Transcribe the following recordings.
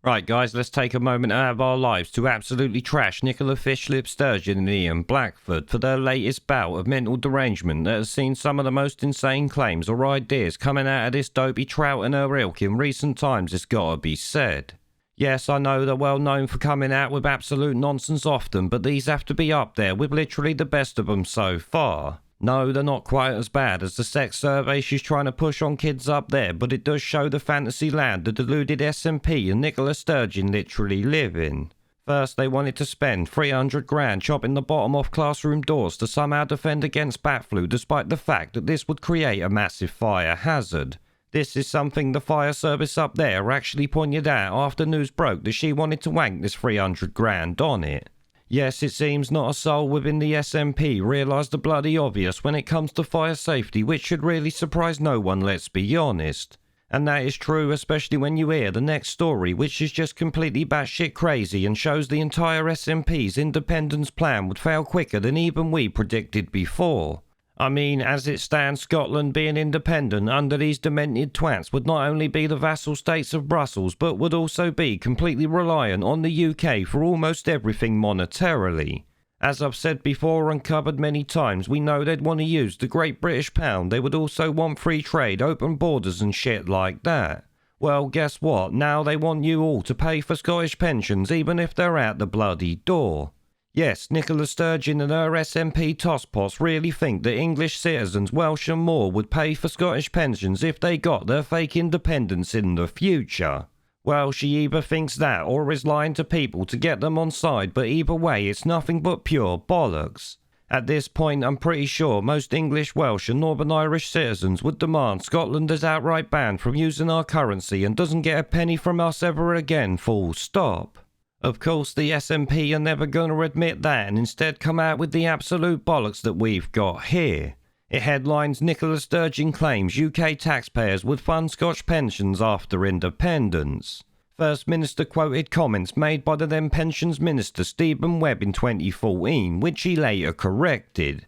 Right, guys, let's take a moment out of our lives to absolutely trash Nicola Sturgeon and Ian Blackford for their latest bout of mental derangement that has seen some of the most insane claims or ideas coming out of this dopey trout and her ilk in recent times, it's gotta be said. Yes, I know they're well known for coming out with absolute nonsense often, but these have to be up there with literally the best of them so far. No, they're not quite as bad as the sex survey she's trying to push on kids up there, but it does show the fantasy land the deluded SNP and Nicola Sturgeon literally live in. First, they wanted to spend 300 grand chopping the bottom off classroom doors to somehow defend against bat flu, despite the fact that this would create a massive fire hazard. This is something the fire service up there actually pointed out after news broke that she wanted to wank this 300 grand on it. Yes, it seems not a soul within the SNP realised the bloody obvious when it comes to fire safety, which should really surprise no one, let's be honest. And that is true, especially when you hear the next story, which is just completely batshit crazy and shows the entire SNP's independence plan would fail quicker than even we predicted before. I mean, as it stands, Scotland being independent under these demented twats would not only be the vassal states of Brussels, but would also be completely reliant on the UK for almost everything monetarily. As I've said before and covered many times, we know they'd want to use the Great British Pound. They would also want free trade, open borders and shit like that. Well, guess what? Now they want you all to pay for Scottish pensions even if they're out the bloody door. Yes, Nicola Sturgeon and her SNP tosspots really think that English citizens, Welsh and more, would pay for Scottish pensions if they got their fake independence in the future. Well, she either thinks that or is lying to people to get them on side, but either way it's nothing but pure bollocks. At this point I'm pretty sure most English, Welsh and Northern Irish citizens would demand Scotland is outright banned from using our currency and doesn't get a penny from us ever again, full stop. Of course, the SNP are never going to admit that and instead come out with the absolute bollocks that we've got here. It headlines Nicola Sturgeon claims UK taxpayers would fund Scotch pensions after independence. First Minister quoted comments made by the then Pensions Minister Stephen Webb in 2014, which he later corrected.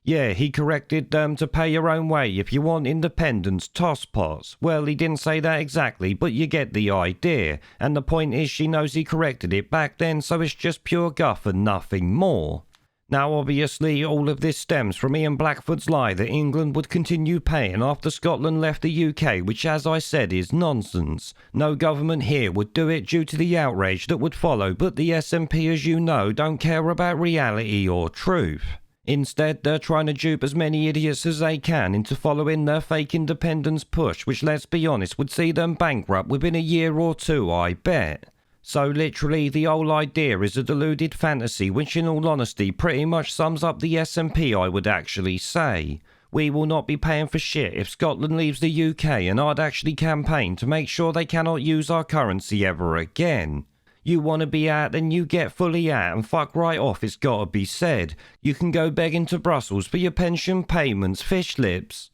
Yeah, he corrected them to pay your own way if you want independence, tosspots. Well, he didn't say that exactly, but you get the idea. And the point is she knows he corrected it back then, so it's just pure guff and nothing more. Now, obviously, all of this stems from Ian Blackford's lie that England would continue paying after Scotland left the UK, which, as I said, is nonsense. No government here would do it due to the outrage that would follow, but the SNP, as you know, don't care about reality or truth. Instead, they're trying to dupe as many idiots as they can into following their fake independence push, which, let's be honest, would see them bankrupt within a year or two, I bet. So literally, the whole idea is a deluded fantasy, which in all honesty pretty much sums up the SNP, I would actually say. We will not be paying for shit if Scotland leaves the UK, and I'd actually campaign to make sure they cannot use our currency ever again. You want to be out, then you get fully out and fuck right off, it's gotta be said. You can go begging to Brussels for your pension payments, fish lips.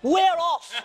We're off!